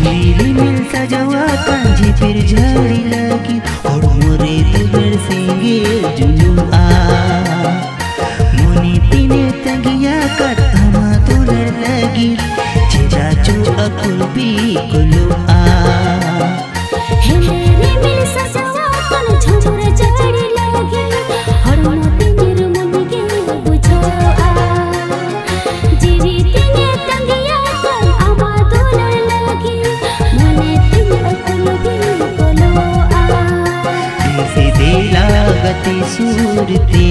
मिल सजवा कांझी फिर झाड़ी लगी और मोरे दिल सेंगे जुलुआ मोनी तीने तंगिया कर हमा तुलर लगी चिजा चू अकुल भी कुलुआ गति सूरती